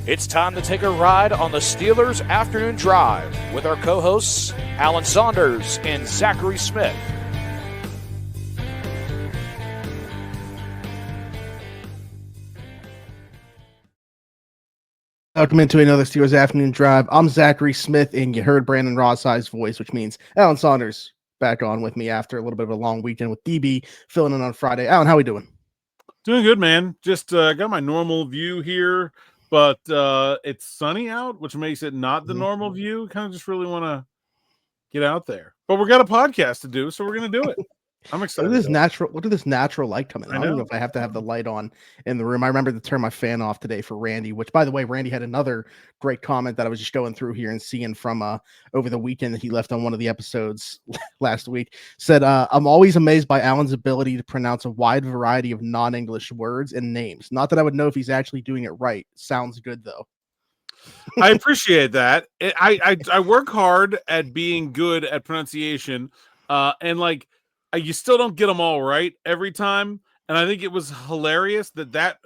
It's time to take a ride on the Steelers Afternoon Drive with our co-hosts, Alan Saunders and Zachary Smith. Welcome into another Steelers Afternoon Drive. I'm Zachary Smith, and you heard Brandon Rossi's voice, which means Alan Saunders back on with me after a little bit of a long weekend with DB filling in on Friday. Alan, how we doing? Doing good, man. Just got my normal view here, but it's sunny out, which makes it not the normal view. Kind of just really want to get out there. But we got a podcast to do, so we're going to do it. I'm excited. Look at this natural light coming. I don't know if I have to have the light on in the room. I remember to turn my fan off today for Randy, which, by the way, Randy had another great comment that I was just going through here and seeing from over the weekend that he left on one of the episodes last week. Said, I'm always amazed by Alan's ability to pronounce a wide variety of non-English words and names. Not that I would know if he's actually doing it right. Sounds good, though. I appreciate that. I work hard at being good at pronunciation, and you still don't get them all right every time. And I think it was hilarious that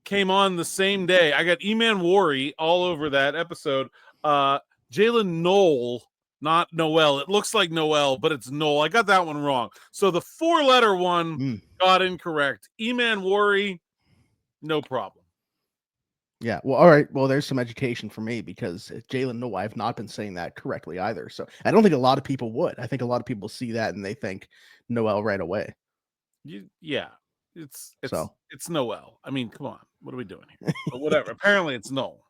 came on the same day. I got E-Man Worry all over that episode. Jalen Noel, not Noel. It looks like Noel, but it's Noel. I got that one wrong. So the 4-letter one got incorrect. E-Man Worry, no problem. Yeah, well, all right. Well, there's some education for me because Jalen Noel, I have not been saying that correctly either. So I don't think a lot of people would. I think a lot of people see that and they think Noel right away. It's Noel. I mean, come on, what are we doing here? But whatever. Apparently, it's Noel.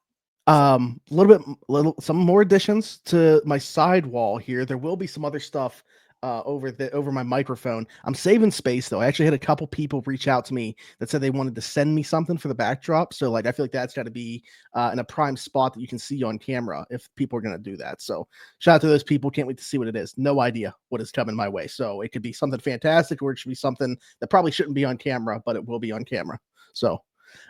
Some more additions to my side wall here. There will be some other stuff over my microphone. I'm saving space though. I actually had a couple people reach out to me that said they wanted to send me something for the backdrop. So I feel like that's got to be in a prime spot that you can see on camera if people are going to do that. So shout out to those people. Can't wait to see what it is. No idea what is coming my way. So it could be something fantastic or it should be something that probably shouldn't be on camera, but it will be on camera. So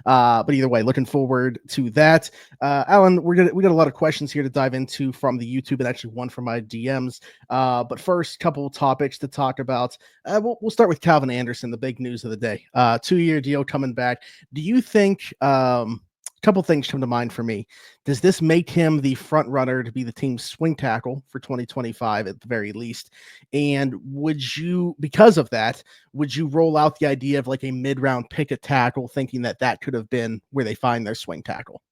but either way, looking forward to that. Alan, we got a lot of questions here to dive into from the YouTube and actually one from my DMs. But first, couple topics to talk about. We'll start with Calvin Anderson, the big news of the day. 2-year deal coming back. Do you think a couple things come to mind for me? Does this make him the front runner to be the team's swing tackle for 2025 at the very least? And because of that, would you roll out the idea of like a mid-round Pickett tackle, thinking that could have been where they find their swing tackle?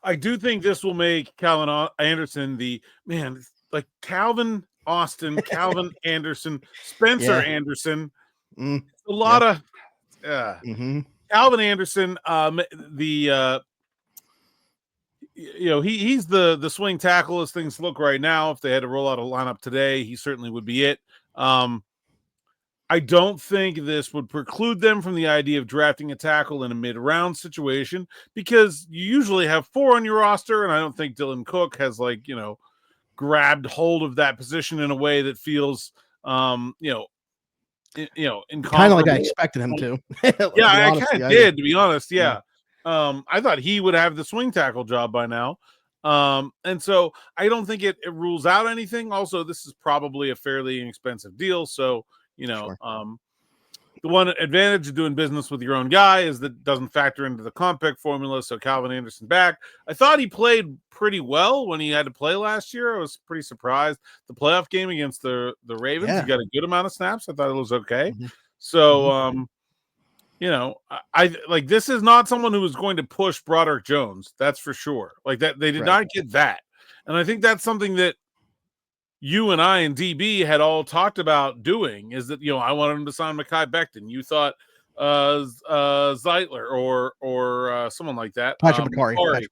I do think this will make Calvin Anderson Calvin Austin, Calvin Anderson, Spencer Anderson. A lot of Calvin Anderson, he's the swing tackle as things look right now. If they had to roll out a lineup today, he certainly would be it. I don't think this would preclude them from the idea of drafting a tackle in a mid-round situation because you usually have 4 on your roster, and I don't think Dylan Cook has grabbed hold of that position in a way that feels kind of like I expected him to. I kind of did, to be honest. Yeah. I thought he would have the swing tackle job by now. And so I don't think it rules out anything. Also, this is probably a fairly inexpensive deal. So, sure. The one advantage of doing business with your own guy is that it doesn't factor into the comp pick formula. So Calvin Anderson back. I thought he played pretty well when he had to play last year. I was pretty surprised. The playoff game against the Ravens, he got a good amount of snaps. I thought it was okay. So, I this is not someone who was going to push Broderick Jones. That's for sure. Like that, they did not get that. And I think that's something that you and I and DB had all talked about doing is that, I wanted him to sign Mekhi Becton. You thought Zeitler or someone like that. Patrick McCarry.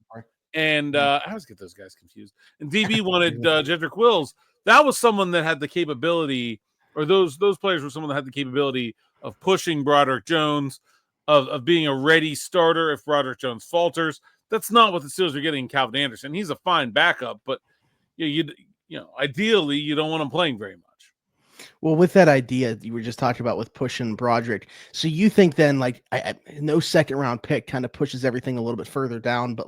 And I always get those guys confused. And DB wanted Jedrick Wills. That was someone that had the capability, or those players were someone that had the capability of pushing Broderick Jones, of being a ready starter if Broderick Jones falters. That's not what the Steelers are getting in Calvin Anderson. He's a fine backup, but ideally you don't want him playing very much. Well, with that idea you were just talking about with pushing Broderick, so you think then no second round pick kind of pushes everything a little bit further down, but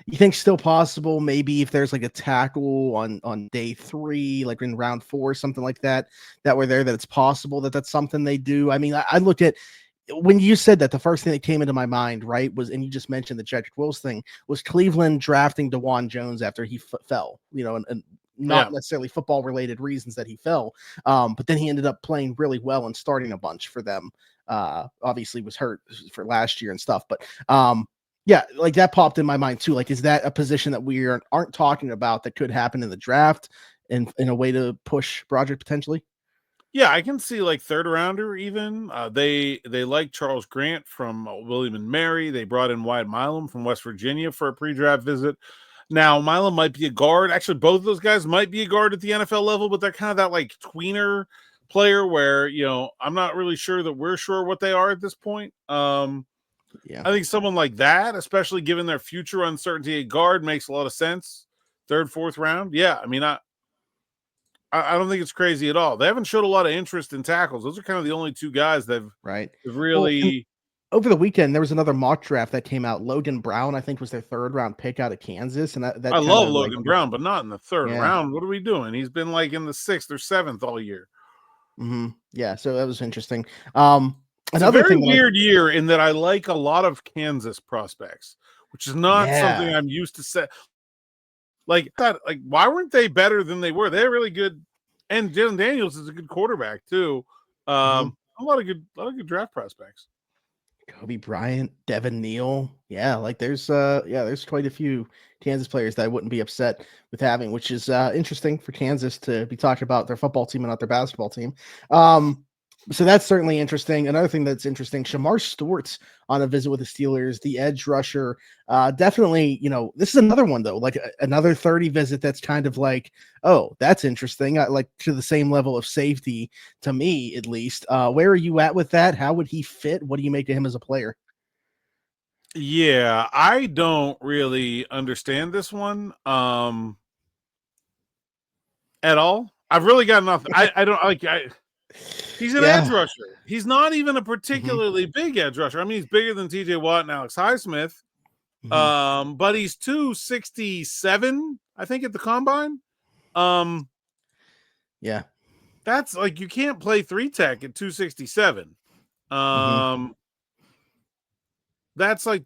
you think still possible maybe if there's a tackle on day 3, like in round 4, something like that we're there, that it's possible that's something they do. I mean, I looked at when you said that, the first thing that came into my mind, right, was, and you just mentioned the Jedrick Wills thing, was Cleveland drafting DeJuan Jones after he fell, and not necessarily football related reasons that he fell. But then he ended up playing really well and starting a bunch for them. Obviously was hurt for last year and stuff, but yeah, like that popped in my mind too. Like, is that a position that we aren't talking about that could happen in the draft in a way to push Broderick potentially? Yeah, I can see like third rounder even. They like Charles Grant from William and Mary. They brought in Wyatt Milam from West Virginia for a pre-draft visit. Now, Milam might be a guard. Actually, both of those guys might be a guard at the NFL level, but they're kind of that like tweener player where, I'm not really sure that we're sure what they are at this point. I think someone like that, especially given their future uncertainty at guard, makes a lot of sense. Third, fourth round. Yeah, I mean, I don't think it's crazy at all. They haven't showed a lot of interest in tackles. Those are kind of the only two guys they've really. Over the weekend, there was another mock draft that came out. Logan Brown, I think, was their third round pick out of Kansas, and that I love Logan Brown, but not in the third round. What are we doing? He's been like in the 6th or 7th all year. Yeah, so that was interesting. It's a very weird year in that I like a lot of Kansas prospects, which is not something I'm used to say. Like that, like why weren't they better than they were? They're really good, and Jalen Daniels is a good quarterback too. A lot of good draft prospects. Kobe Bryant, Devin Neal, like there's quite a few Kansas players that I wouldn't be upset with having, which is interesting for Kansas to be talking about their football team and not their basketball team. So that's certainly interesting. Another thing that's interesting, Shemar Stewart's on a visit with the Steelers, the edge rusher. Definitely, this is another one though, like another 30 visit that's kind of like, oh, that's interesting. Like to the same level of safety to me, at least. Where are you at with that? How would he fit? What do you make of him as a player? Yeah, I don't really understand this one at all. I've really got nothing. I don't like he's an edge rusher. He's not even a particularly big edge rusher. I mean, he's bigger than TJ Watt and Alex Highsmith. But he's 267, I think, at the combine. That's like you can't play 3-tech at 267. That's like,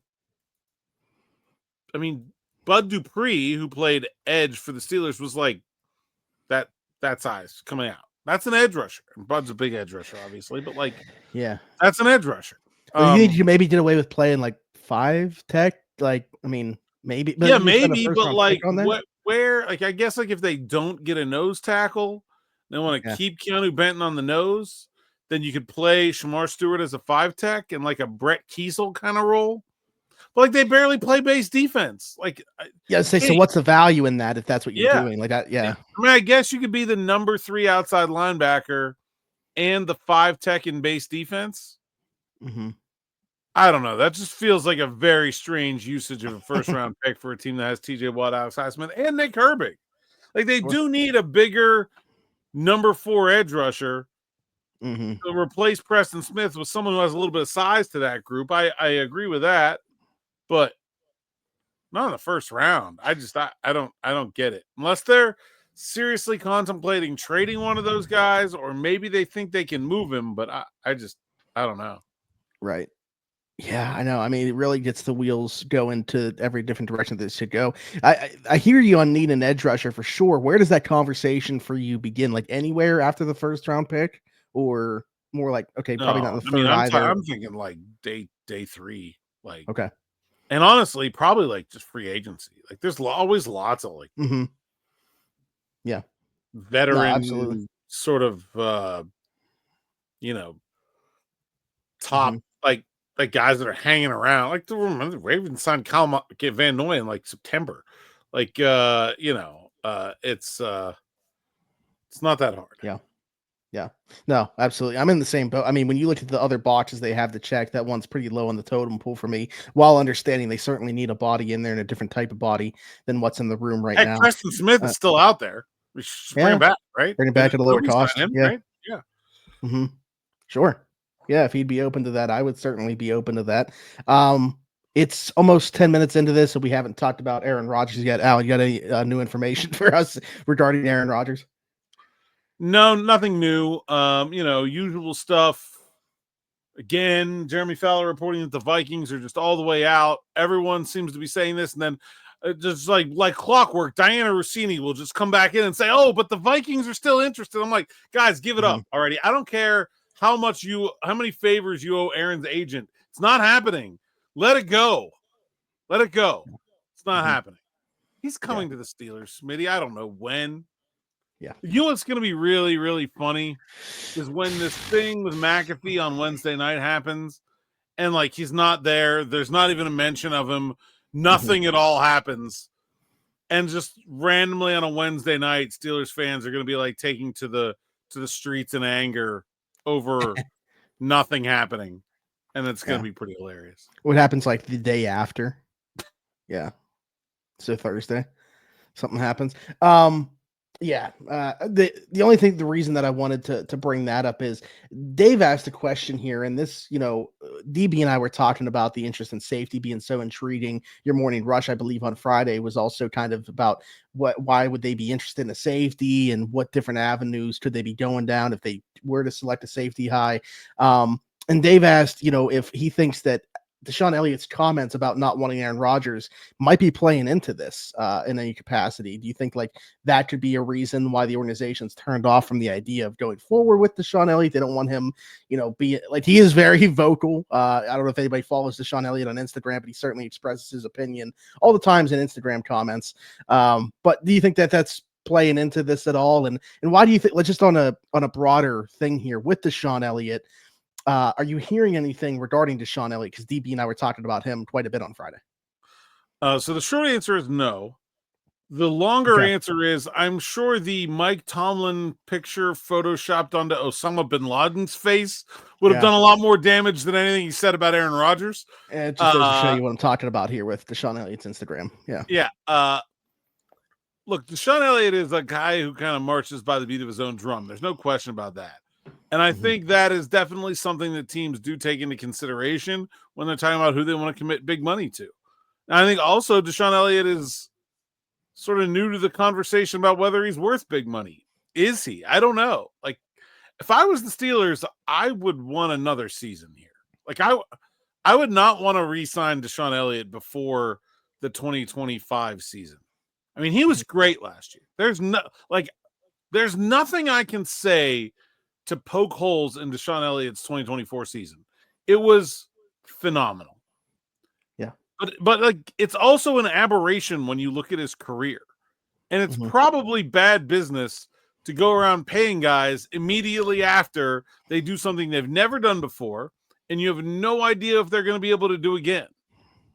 I mean, Bud Dupree, who played edge for the Steelers, was like that size coming out. That's an edge rusher. And Bud's a big edge rusher, obviously, but like, that's an edge rusher. You think you maybe get away with playing like 5-tech? Like, I mean, maybe. But maybe, but like, where? Like, I guess, like, if they don't get a nose tackle, they want to keep Keanu Benton on the nose, then you could play Shemar Stewart as a 5-tech and like a Brett Kiesel kind of role. But like, they barely play base defense. Like, so what's the value in that if that's what you're doing? Like, I mean, I guess you could be the number 3 outside linebacker and the 5-tech in base defense. I don't know. That just feels like a very strange usage of a first-round pick for a team that has TJ Watt, Alex Highsmith, and Nick Herbig. Like, they do need a bigger number 4 edge rusher to replace Preston Smith with someone who has a little bit of size to that group. I agree with that, but not in the first round. I don't get it. Unless they're seriously contemplating trading one of those guys, or maybe they think they can move him, but I don't know. Right. Yeah, I know. I mean, it really gets the wheels going to every different direction that it should go. I hear you on need an edge rusher for sure. Where does that conversation for you begin? Like anywhere after the first round pick, or more like, okay, probably not the third either. I'm thinking like day 3. Like, okay. And honestly, probably like just free agency. Like there's always lots of like veteran sort of top like guys that are hanging around. Like remember the Ravens signed Cal Van Noy in like September. Like it's not that hard. Yeah. No, absolutely. I'm in the same boat. I mean, when you look at the other boxes they have to check, that one's pretty low on the totem pole for me, while understanding they certainly need a body in there and a different type of body than what's in the room right now. Preston Smith is still out there. We should bring him back, right? Bring him back at a lower cost. Right? Sure. Yeah, if he'd be open to that, I would certainly be open to that. It's almost 10 minutes into this, so we haven't talked about Aaron Rodgers yet. Al, you got any new information for us regarding Aaron Rodgers? No, nothing new. Usual stuff. Again, Jeremy Fowler reporting that the Vikings are just all the way out. Everyone seems to be saying this, and then just like clockwork, Diana Rossini will just come back in and say, "Oh, but the Vikings are still interested." I'm like, guys, give it up already. I don't care how many favors you owe Aaron's agent. It's not happening. Let it go. Let it go. It's not happening. He's coming to the Steelers, Smitty. I don't know when. Yeah. You know what's going to be really, really funny is when this thing with McAfee on Wednesday night happens and, like, he's not there. There's not even a mention of him. Nothing at all happens. And just randomly on a Wednesday night, Steelers fans are going to be, like, taking to the streets in anger over nothing happening. And it's going to be pretty hilarious. What happens, like, the day after? Yeah. So Thursday, something happens. The only thing, the reason that I wanted to bring that up is Dave asked a question here, and this, DB and I were talking about the interest in safety being so intriguing. Your morning rush, I believe, on Friday was also kind of about why would they be interested in a safety and what different avenues could they be going down if they were to select a safety high. And Dave asked, if he thinks that DeShon Elliott's comments about not wanting Aaron Rodgers might be playing into this in any capacity. Do you think like that could be a reason why the organization's turned off from the idea of going forward with DeShon Elliott? They don't want him, be like, he is very vocal. I don't know if anybody follows DeShon Elliott on Instagram, but he certainly expresses his opinion all the times in Instagram comments. But do you think that that's playing into this at all? And why do you think, just on a broader thing here with DeShon Elliott, are you hearing anything regarding DeShon Elliott? Because DB and I were talking about him quite a bit on Friday. So the short answer is no. The longer answer is I'm sure the Mike Tomlin picture photoshopped onto Osama bin Laden's face would have done a lot more damage than anything he said about Aaron Rodgers. And it just goes to show you what I'm talking about here with DeShon Elliott's Instagram. Yeah. Yeah. Look, DeShon Elliott is a guy who kind of marches by the beat of his own drum. There's no question about that. And I think that is definitely something that teams do take into consideration when they're talking about who they want to commit big money to. And I think also DeShon Elliott is sort of new to the conversation about whether he's worth big money. Is he? I don't know. Like, if I was the Steelers, I would want another season here. Like, I would not want to re-sign DeShon Elliott before the 2025 season. I mean, he was great last year. There's nothing I can say to poke holes in DeShon Elliott's 2024 season. It was phenomenal. Yeah. But like, it's also an aberration when you look at his career. And it's probably bad business to go around paying guys immediately after they do something they've never done before, and you have no idea if they're going to be able to do again.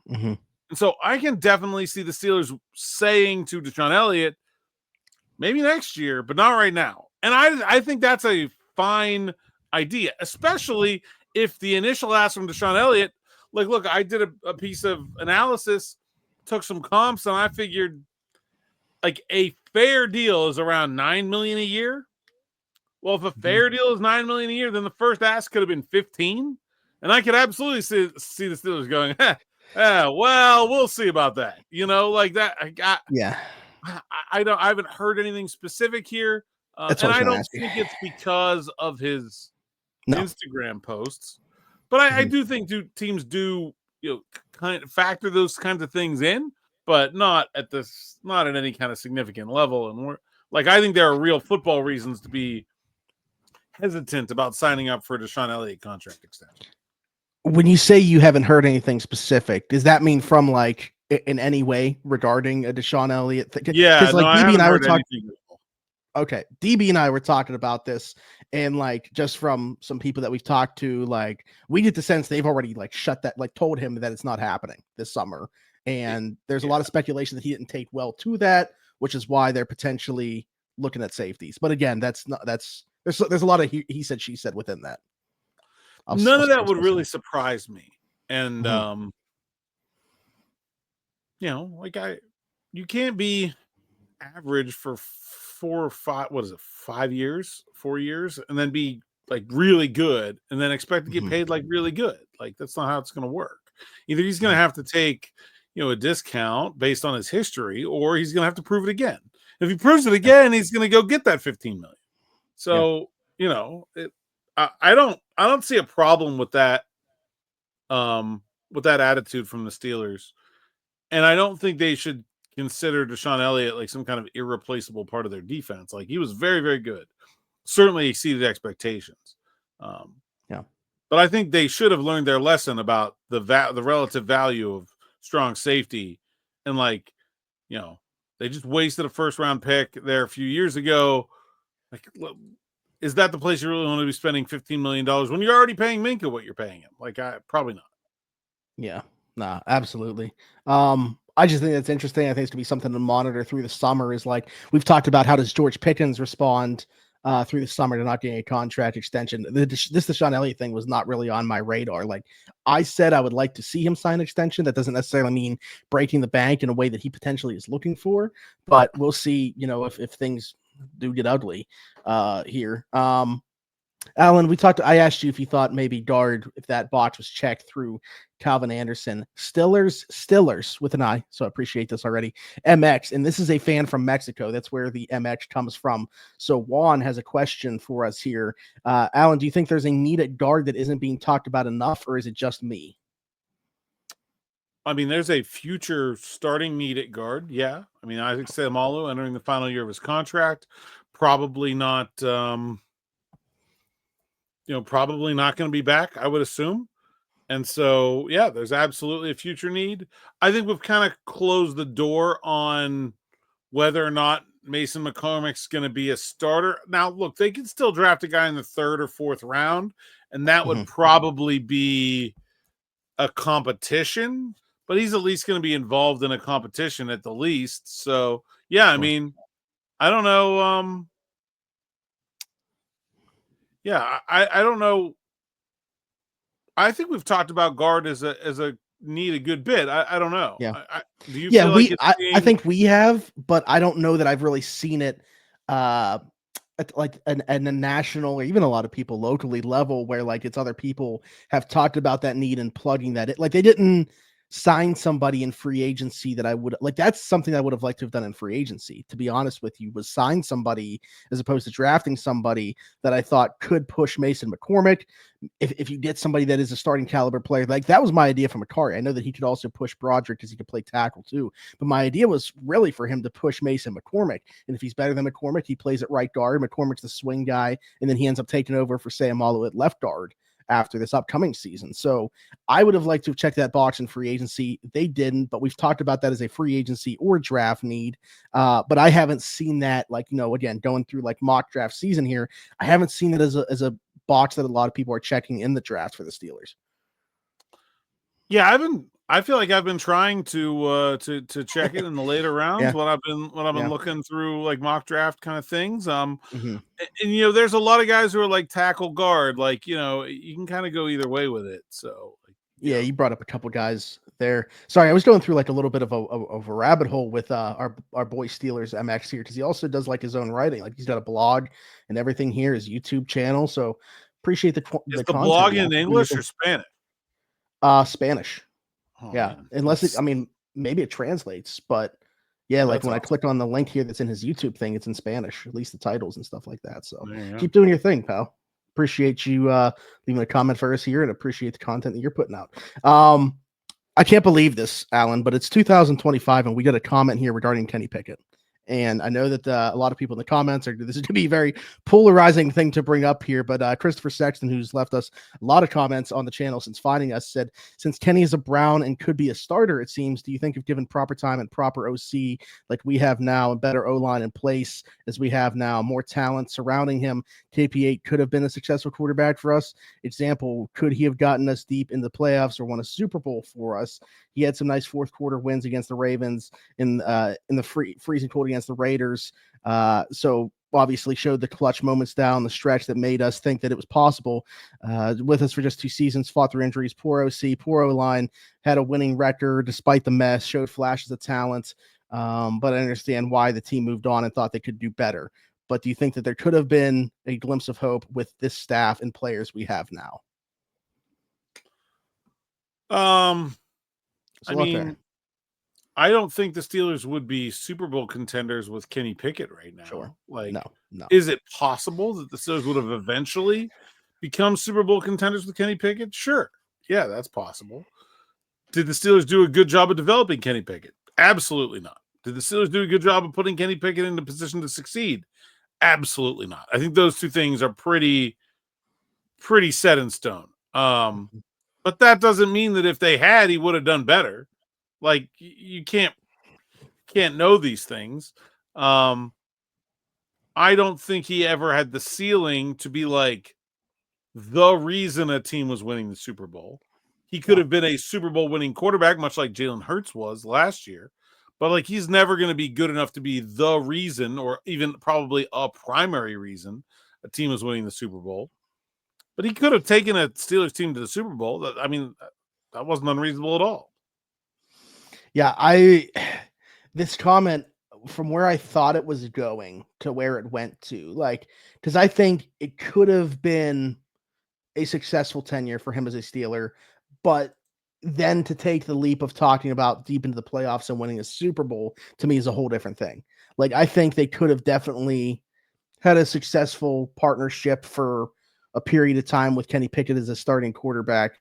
And so I can definitely see the Steelers saying to DeShon Elliott, maybe next year, but not right now. And I think that's a fine idea, especially if the initial ask from DeShon Elliott, like, look, I did a piece of analysis, took some comps, and I figured like a fair deal is around $9 million a year. Well, if a fair deal is $9 million a year, then the first ask could have been 15, and I could absolutely see the Steelers going, well, we'll see about that. Like that. I haven't heard anything specific here. And I don't think it's because of his Instagram posts, but I do think teams do kind of factor those kinds of things in, but not at any kind of significant level. And I think there are real football reasons to be hesitant about signing up for a DeShon Elliott contract extension. When you say you haven't heard anything specific, does that mean from like in any way regarding a DeShon Elliott? Yeah, like DB and I were talking. Okay, DB and I were talking about this, and like just from some people that we've talked to, like we get the sense they've already like shut that, like told him that it's not happening this summer, and there's a lot of speculation that he didn't take well to that, which is why they're potentially looking at safeties. But again, there's a lot of he said she said within that. None of that would really surprise me, and you can't be average for 4 or 5, 4 years, and then be like really good and then expect to get paid like really good. Like, that's not how it's going to work. Either he's going to have to take, a discount based on his history, or he's going to have to prove it again. If he proves it again, he's going to go get that $15 million. So, I I don't see a problem with that attitude from the Steelers. And I don't think they should consider DeShon Elliott like some kind of irreplaceable part of their defense. Like, he was very, very good. Certainly exceeded expectations. Yeah. But I think they should have learned their lesson about the relative value of strong safety. And, like, they just wasted a first-round pick there a few years ago. Like, is that the place you really want to be spending $15 million when you're already paying Minkah what you're paying him? Like, probably not. Yeah, nah, absolutely. I just think that's interesting. I think it's gonna be something to monitor through the summer. Is like we've talked about, how does George Pickens respond through the summer to not getting a contract extension? This DeShon Elliott thing was not really on my radar. Like I said, I would like to see him sign an extension. That doesn't necessarily mean breaking the bank in a way that he potentially is looking for, but we'll see. If things do get ugly here. Alan, I asked you if you thought maybe guard, if that box was checked through Calvin Anderson. Stillers with an I, so I appreciate this already. MX, and this is a fan from Mexico. That's where the MX comes from. So Juan has a question for us here. Alan, do you think there's a need at guard that isn't being talked about enough, or is it just me? I mean, there's a future starting need at guard. Yeah. I mean, Isaac Seumalo entering the final year of his contract. Probably not probably not going to be back, I would assume. And so, yeah, there's absolutely a future need. I think we've kind of closed the door on whether or not Mason McCormick's going to be a starter. Now, look, they can still draft a guy in the 3rd or 4th round, and that would probably be a competition, but he's at least going to be involved in a competition at the least. So, yeah, I mean, I don't know. Yeah, I don't know. I think we've talked about guard as a need a good bit. I don't know. Yeah. Do you feel like I think we have, but I don't know that I've really seen it at like a national or even a lot of people locally level where like it's other people have talked about that need and plugging that. Like they didn't sign somebody in free agency that I would like. That's something I would have liked to have done in free agency, to be honest with you, was sign somebody as opposed to drafting somebody that I thought could push Mason McCormick. If you get somebody that is a starting caliber player, like that was my idea for McCarry. I know that he could also push Broderick because he could play tackle too, but my idea was really for him to push Mason McCormick. And if he's better than McCormick, he plays at right guard. McCormick's the swing guy, and then he ends up taking over for Seumalo at left guard after this upcoming season. So I would have liked to have checked that box in free agency. They didn't, but we've talked about that as a free agency or draft need. But I haven't seen that, like, again, going through like mock draft season here, I haven't seen it as a box that a lot of people are checking in the draft for the Steelers. Yeah, I feel like I've been trying to check it in the later rounds Yeah. when I've been looking through like mock draft kind of things. And there's a lot of guys who are like tackle guard, like you can kind of go either way with it. So you brought up a couple guys there. Sorry, I was going through like a little bit of a rabbit hole with our boy Steelers MX here, because he also does like his own writing. Like he's got a blog and everything here, his YouTube channel. So appreciate the is the blog in English or Spanish? Spanish. Oh, yeah, man. unless maybe it translates, but yeah, like when I click on the link here that's in his YouTube thing, it's in Spanish, at least the titles and stuff like that. So keep doing your thing, pal. Appreciate you leaving a comment for us here, and appreciate the content that you're putting out. I can't believe this, Alan, but it's 2025 and we got a comment here regarding Kenny Pickett. And I know that a lot of people in the comments this is going to be a very polarizing thing to bring up here. But Christopher Sexton, who's left us a lot of comments on the channel since finding us, said, since Kenny is a Brown and could be a starter, it seems, do you think if given proper time and proper OC like we have now, and better O-line in place as we have now, more talent surrounding him, KP8 could have been a successful quarterback for us? Example, could he have gotten us deep in the playoffs or won a Super Bowl for us? He had some nice fourth quarter wins against the Ravens in the freezing cold against the Raiders. So obviously showed the clutch moments down the stretch that made us think that it was possible. With us for just 2 seasons, fought through injuries, poor OC, poor O-line, had a winning record despite the mess, showed flashes of talent. But I understand why the team moved on and thought they could do better. But do you think that there could have been a glimpse of hope with this staff and players we have now? I mean, I don't think the Steelers would be Super Bowl contenders with Kenny Pickett right now. Sure. Like, no. Is it possible that the Steelers would have eventually become Super Bowl contenders with Kenny Pickett? Sure. Yeah, that's possible. Did the Steelers do a good job of developing Kenny Pickett? Absolutely not. Did the Steelers do a good job of putting Kenny Pickett in a position to succeed? Absolutely not. I think those two things are pretty set in stone. But that doesn't mean that if they had, he would have done better. Like, you can't know these things. I don't think he ever had the ceiling to be like the reason a team was winning the Super Bowl. He could have been a Super Bowl winning quarterback, much like Jalen Hurts was last year. But like, he's never going to be good enough to be the reason, or even probably a primary reason a team was winning the Super Bowl. But he could have taken a Steelers team to the Super Bowl. I mean, that wasn't unreasonable at all. Yeah, this comment, from where I thought it was going to where it went to, like, because I think it could have been a successful tenure for him as a Steeler, but then to take the leap of talking about deep into the playoffs and winning a Super Bowl, to me, is a whole different thing. Like, I think they could have definitely had a successful partnership for a period of time with Kenny Pickett as a starting quarterback.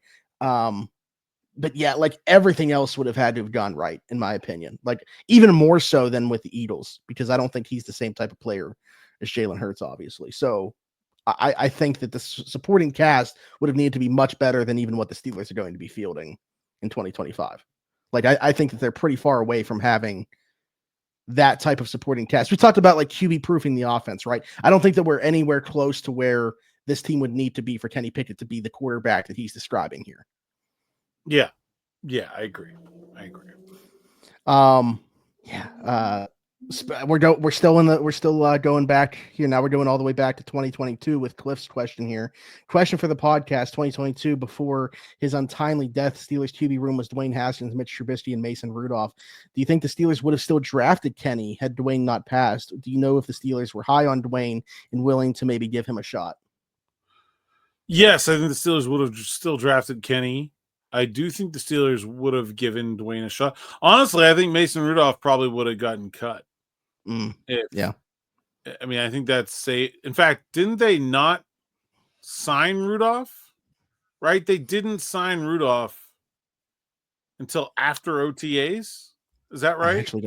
But yeah, like, everything else would have had to have gone right, in my opinion. Like, even more so than with the Eagles, because I don't think he's the same type of player as Jalen Hurts, obviously. So I think that the supporting cast would have needed to be much better than even what the Steelers are going to be fielding in 2025. Like, I think that they're pretty far away from having that type of supporting cast. We talked about like QB proofing the offense, right? I don't think that we're anywhere close to where this team would need to be for Kenny Pickett to be the quarterback that he's describing here. Yeah, I agree. We're still going back here. Now we're going all the way back to 2022 with Cliff's question here. Question for the podcast: 2022, before his untimely death, Steelers QB room was Dwayne Haskins, Mitch Trubisky, and Mason Rudolph. Do you think the Steelers would have still drafted Kenny had Dwayne not passed? Do you know if the Steelers were high on Dwayne and willing to maybe give him a shot? Yes, I think the Steelers would have still drafted Kenny. I do think the Steelers would have given Dwayne a shot. Honestly, I think Mason Rudolph probably would have gotten cut. Yeah. I mean, I think that's safe. In fact, didn't they not sign Rudolph? Right? They didn't sign Rudolph until after OTAs. Is that right? I actually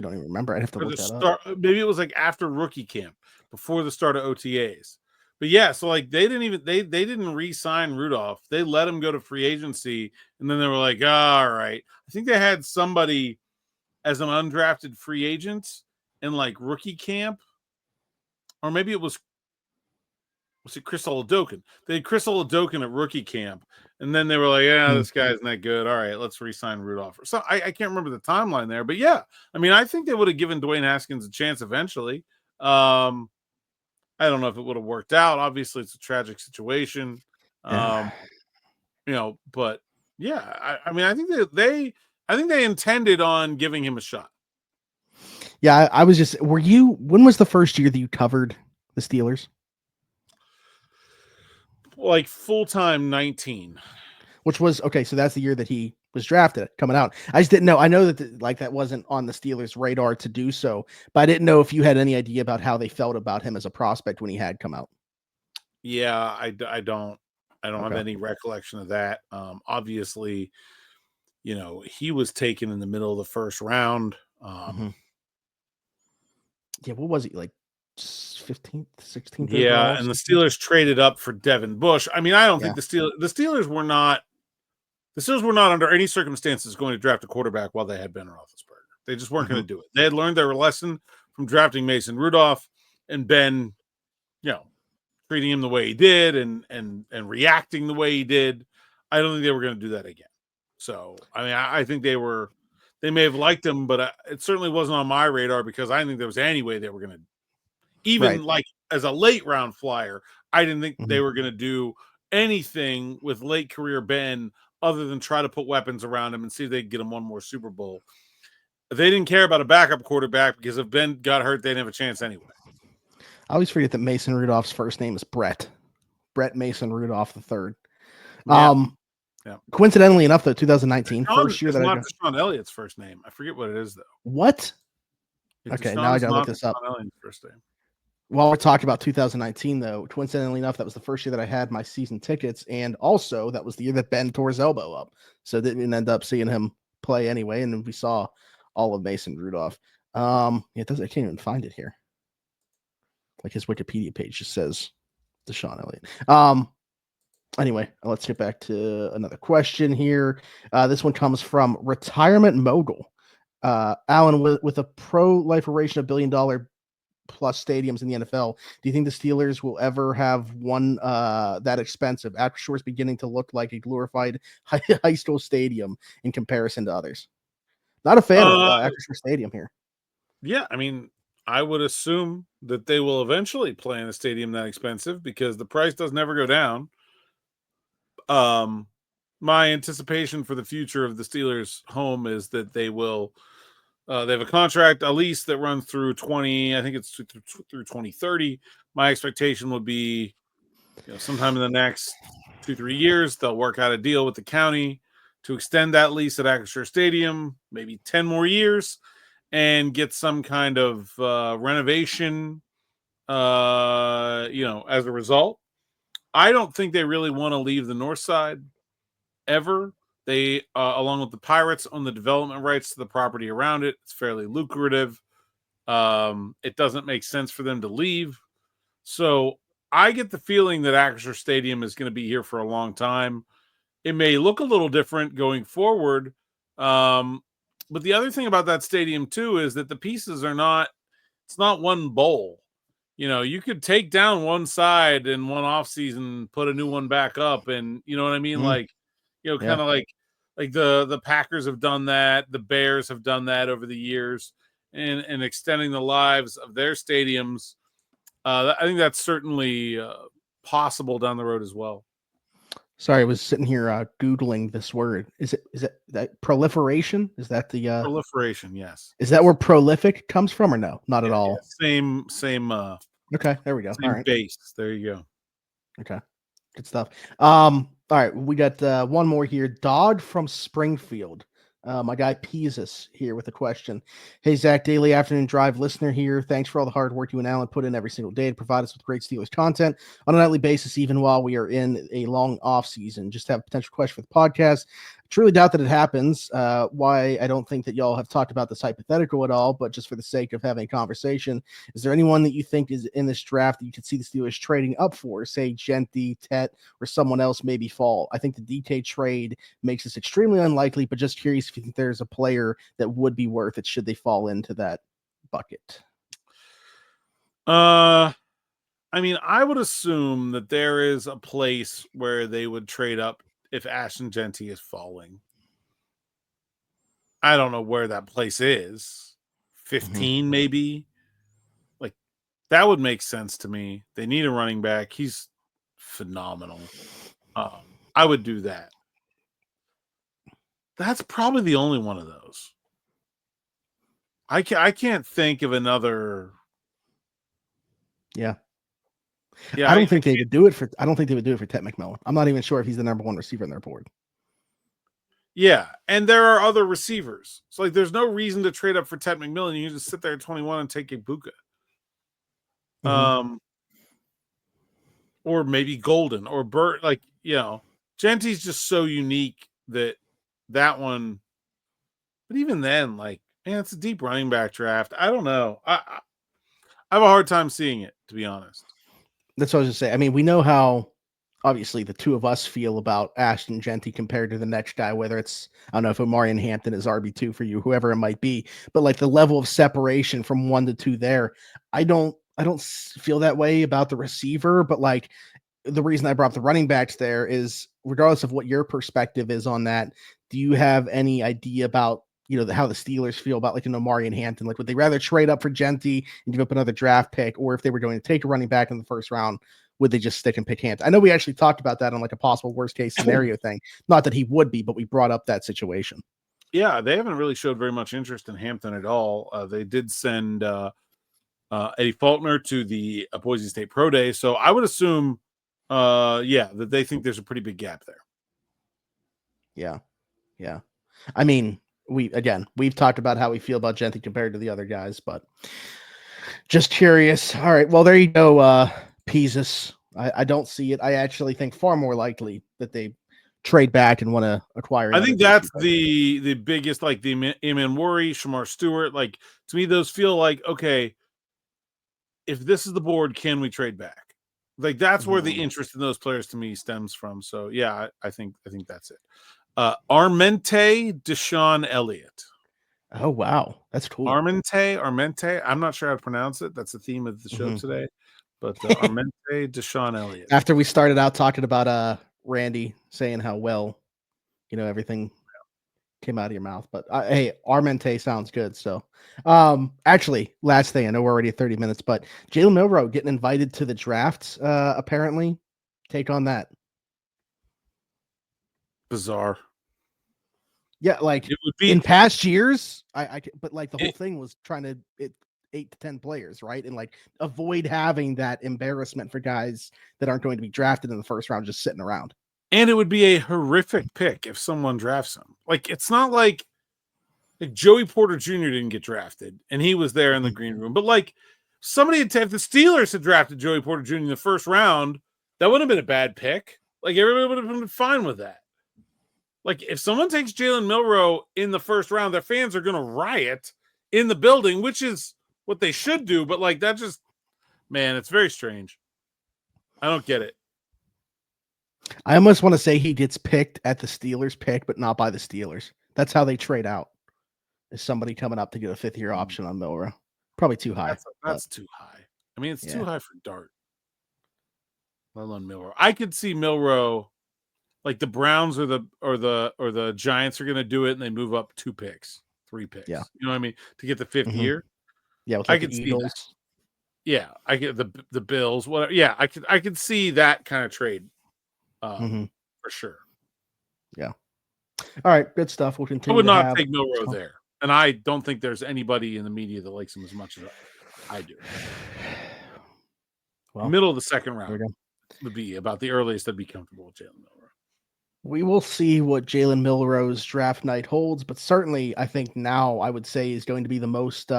don't even remember. I'd have to look that up. Maybe it was like after rookie camp, before the start of OTAs. But yeah, so like they didn't re-sign Rudolph. They let him go to free agency, and then they were like, all right. I think they had somebody as an undrafted free agent in like rookie camp, or maybe it was it Chris Oladokun? They had Chris Oladokun at rookie camp, and then they were like, yeah, this guy's not good. All right, let's re-sign Rudolph. So I can't remember the timeline there, but yeah, I mean, I think they would have given Dwayne Haskins a chance eventually. I don't know if it would have worked out. Obviously, it's a tragic situation. But yeah, I mean, I think they intended on giving him a shot. Yeah, I was just. When was the first year that you covered the Steelers? Like full-time 19. Which was okay. So that's the year that he was drafted coming out. I just didn't know. I know that that wasn't on the Steelers' radar to do so, but I didn't know if you had any idea about how they felt about him as a prospect when he had come out. Yeah, I don't have any recollection of that. Obviously, he was taken in the middle of the first round. Yeah, what was he, like 15th, 16th? Yeah, and the Steelers traded up for Devin Bush. I mean, I don't think the Steelers were not under any circumstances going to draft a quarterback while they had Ben Roethlisberger. They just weren't going to do it. They had learned their lesson from drafting Mason Rudolph, and Ben, treating him the way he did and reacting the way he did. I don't think they were going to do that again. So, I mean, I think they may have liked him, but it certainly wasn't on my radar, because I didn't think there was any way they were going to, even like as a late round flyer, I didn't think they were going to do anything with late career Ben other than try to put weapons around him and see if they could get him one more Super Bowl. They didn't care about a backup quarterback, because if Ben got hurt, they didn't have a chance anyway. I always forget that Mason Rudolph's first name is Brett Mason Rudolph III. Yeah. Coincidentally enough, though, 2019, first year that I got. It's not DeShon Elliott's first name. I forget what it is, though. What? Okay, now I gotta look this up. Elliott's first name. While we're talking about 2019, though, coincidentally enough, that was the first year that I had my season tickets, and also that was the year that Ben tore his elbow up, so didn't end up seeing him play anyway. And then we saw all of Mason Rudolph. It doesn't. I can't even find it here. Like his Wikipedia page just says DeShon Elliott. Anyway, let's get back to another question here. This one comes from Retirement Mogul. Alan, with a proliferation of billion-dollar plus stadiums in the NFL, do you think the Steelers will ever have one that expensive? Acrisure is beginning to look like a glorified high school stadium in comparison to others. Not a fan of Acrisure Stadium here. Yeah, I mean, I would assume that they will eventually play in a stadium that expensive because the price does never go down. My anticipation for the future of the Steelers home is that they will they have a contract, a lease that runs through 20, I think it's through 2030. My expectation would be, sometime in the next 2-3 years, they'll work out a deal with the county to extend that lease at Acrisure Stadium, maybe 10 more years, and get some kind of renovation, as a result. I don't think they really want to leave the north side ever. They, along with the Pirates, own the development rights to the property around it. It's fairly lucrative. It doesn't make sense for them to leave. So I get the feeling that Acrisure Stadium is going to be here for a long time. It may look a little different going forward. But the other thing about that stadium, too, is that the pieces are not, it's not one bowl. You could take down one side in one off season, put a new one back up, and you know what I mean? Kind of like the Packers have done that, the Bears have done that over the years, and extending the lives of their stadiums. I think that's certainly possible down the road as well. Sorry, I was sitting here Googling this word. Is it that proliferation? Is that the proliferation? Yes. Is that where prolific comes from, or no? Not at all. Same. Okay, there we go. Same base. There you go. Okay, good stuff. All right, we got one more here. Dodd from Springfield. My guy Peasus here with a question. Hey, Zach, daily afternoon drive listener here. Thanks for all the hard work you and Alan put in every single day to provide us with great Steelers content on a nightly basis, even while we are in a long off season. Just have a potential question for the podcast. I truly doubt that it happens. Why I don't think that y'all have talked about this hypothetical at all, but just for the sake of having a conversation, is there anyone that you think is in this draft that you could see the Steelers trading up for, say Genty, Tet, or someone else maybe fall? I think the DK trade makes this extremely unlikely, but just curious if you think there's a player that would be worth it should they fall into that bucket. I mean, I would assume that there is a place where they would trade up if Ashton Genty is falling. I don't know where that place is. 15 maybe. Like, that would make sense to me. They need a running back. He's phenomenal. I would do that. That's probably the only one of those. I can't think of another. Yeah, I don't think they would do it for. I don't think they would do it for Ted McMillan. I'm not even sure if he's the number one receiver in their board. Yeah, and there are other receivers. So like, there's no reason to trade up for Ted McMillan. You can just sit there at 21 and take Ibuka. Or maybe Golden or Burt. Like, Genty's just so unique that one. But even then, like, man, it's a deep running back draft. I don't know. I have a hard time seeing it, to be honest. That's what I was going to say. I mean, we know how, obviously, the two of us feel about Ashton Genty compared to the next guy, whether it's, I don't know if Omarion Hampton is RB2 for you, whoever it might be, but like the level of separation from 1 to 2 there, I don't feel that way about the receiver, but like the reason I brought up the running backs there is, regardless of what your perspective is on that, do you have any idea about, how the Steelers feel about like an Omarion Hampton? Like, would they rather trade up for Genty and give up another draft pick, or if they were going to take a running back in the first round, would they just stick and pick Hampton? I know we actually talked about that on like a possible worst case scenario thing. Not that he would be, but we brought up that situation. Yeah, they haven't really showed very much interest in Hampton at all. They did send Eddie Faulkner to the Boise State Pro Day, so I would assume, that they think there's a pretty big gap there. Yeah. I mean, we've talked about how we feel about Genty compared to the other guys, but Just curious. All right. Well, there you go, Peasus. I don't see it. I actually think far more likely that they trade back and want to acquire. I think that's the biggest, like the Worry, Shemar Stewart. Like, to me, those feel like, okay, if this is the board, can we trade back? Like, that's where the interest in those players to me stems from. So yeah, I think that's it. Armente DeShon Elliott. Oh wow, that's cool. Armente. I'm not sure how to pronounce it. That's the theme of the show today. But Armente DeShon Elliott. After we started out talking about Randy saying how well, everything came out of your mouth, but hey, Armente sounds good. So, actually, last thing, I know we're already at 30 minutes, but Jalen Milroe getting invited to the drafts. Apparently, take on that. Bizarre. Yeah, like it would be in past years. But like the whole thing was trying to 8 to 10 players, right? And like avoid having that embarrassment for guys that aren't going to be drafted in the first round, just sitting around. And it would be a horrific pick if someone drafts him. Like, it's not like Joey Porter Jr. didn't get drafted and he was there in the green room. But like somebody if the Steelers had drafted Joey Porter Jr. in the first round, that wouldn't have been a bad pick. Like, everybody would have been fine with that. Like, if someone takes Jalen Milroe in the first round, their fans are going to riot in the building, which is what they should do. But like, that just, man, it's very strange. I don't get it. I almost want to say he gets picked at the Steelers pick, but not by the Steelers. That's how they trade out. Is somebody coming up to get a 5th-year option on Milroe? Probably too high. That's too high. I mean, it's too high for Dart. Let alone Milroe. I could see Milroe, like the Browns or the Giants are going to do it, and they move up 2 picks, 3 picks. Yeah, you know what I mean, to get the 5th year. Yeah, with like I could see that. Yeah, I get the Bills. Whatever. Yeah, I could see that kind of trade. For sure. Yeah. All right, good stuff. We'll continue. I would not take Milroe there, and I don't think there's anybody in the media that likes him as much as I do. Well, middle of the second round would be about the earliest I'd be comfortable with Jalen Milroe. We will see what Jalen Milroe's draft night holds, but certainly I think now I would say is going to be the most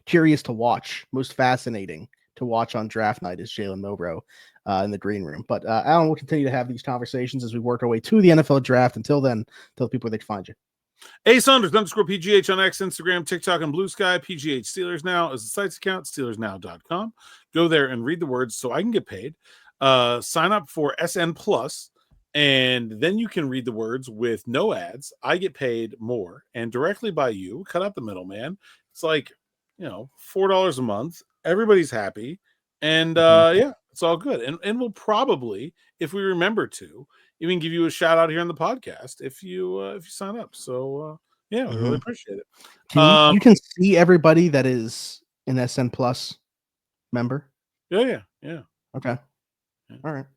curious to watch, most fascinating to watch on draft night is Jalen Milroe in the green room. But Alan, we'll continue to have these conversations as we work our way to the NFL draft. Until then, tell people where they can find you. Saunders _PGH on X, Instagram, TikTok, and Blue Sky. PGH Steelers Now is the site's account, SteelersNow.com. Go there and read the words so I can get paid. Sign up for SN Plus, and then you can read the words with no ads. I get paid more and directly by you. Cut out the middleman. It's like, $4 a month. Everybody's happy. And yeah, it's all good. And we'll probably, if we remember to, even give you a shout out here on the podcast if you sign up. So yeah, we really appreciate it. You can see everybody that is an SN Plus member. Yeah. Okay. Yeah. All right.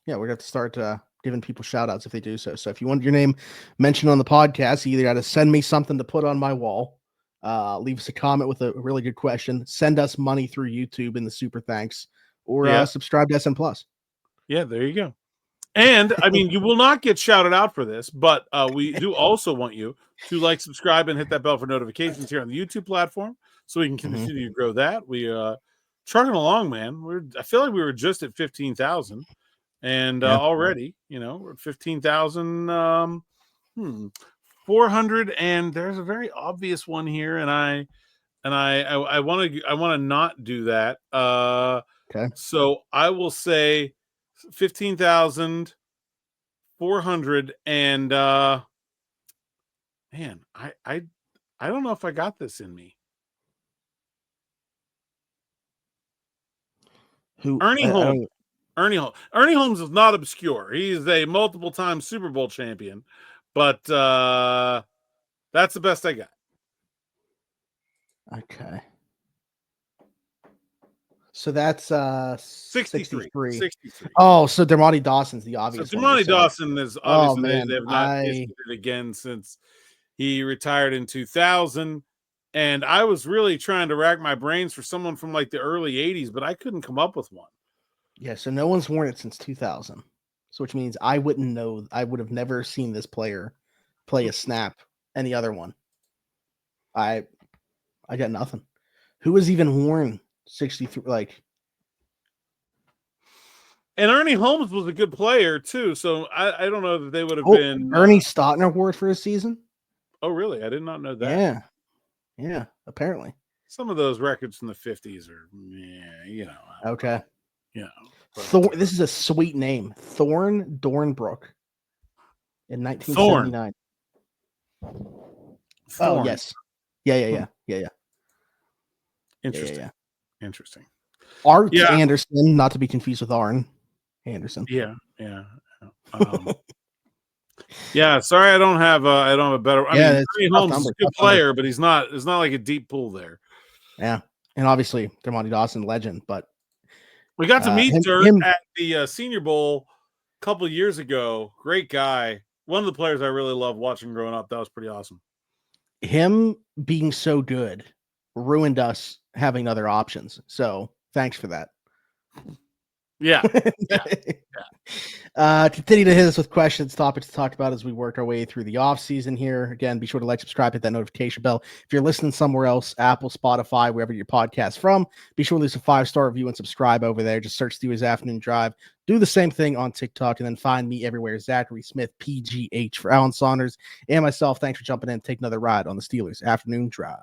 Yeah, we're going to start giving people shout outs if they do so. So if you want your name mentioned on the podcast, you either got to send me something to put on my wall, leave us a comment with a really good question, send us money through YouTube in the super thanks, or subscribe to SN Plus. Yeah, there you go. And I mean, you will not get shouted out for this, but we do also want you to subscribe, and hit that bell for notifications here on the YouTube platform, so we can continue to grow that. We trucking along, man. I feel like we were just at 15,000, and already, we're at 15,000. 400, and there's a very obvious one here, and I want to not do that. Okay. So I will say 15,400, and man, I don't know if I got this in me. Ernie Holmes. Ernie Holmes is not obscure. He's a multiple-time Super Bowl champion, but that's the best I got. Okay. So that's 63. 63. Oh, so Dermontti Dawson's the obvious. So Dermontti Dawson is obviously they've not issued it again since he retired in 2000. And I was really trying to rack my brains for someone from the early 80s, but I couldn't come up with one. Yeah, so no one's worn it since 2000. So which means I wouldn't know. I would have never seen this player play a snap. Any other one. I got nothing. Who was even worn 63, like. And Ernie Holmes was a good player too, so I don't know that they would have been Ernie Stotton Award for a season. Oh, really? I did not know that. Yeah. Apparently, some of those records from the 50s are, okay. This is a sweet name, Thorn Dornbrook, in 1979. Thorn. Oh yes, yeah. Interesting. Art Anderson, not to be confused with Arn Anderson. Yeah. Yeah, sorry, I don't have a better. I mean, Ernie Holmes is a good player, but he's not. It's not like a deep pool there. Yeah, and obviously Dermontti Dawson, legend. But we got to meet Dirt at the Senior Bowl a couple of years ago. Great guy. One of the players I really loved watching growing up. That was pretty awesome. Him being so good ruined us having other options. So thanks for that. Yeah. Continue to hit us with questions, topics to talk about as we work our way through the off season here. Again, be sure to like, subscribe, hit that notification bell. If you're listening somewhere else, Apple, Spotify, wherever your podcast from, be sure to leave a 5-star review and subscribe over there. Just search Stewart's Afternoon Drive. Do the same thing on TikTok and then find me everywhere. Zachary Smith, PGH for Alan Saunders and myself. Thanks for jumping in. Take another ride on the Steelers Afternoon Drive.